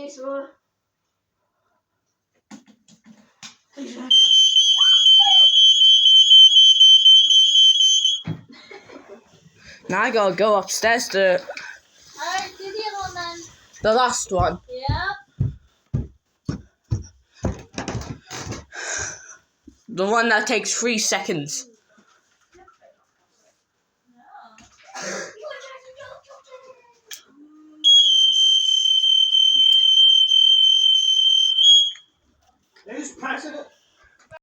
so. Now I gotta go upstairs to Alright, do the other one then. the last one. Yep. The one that takes 3 seconds. Who's president?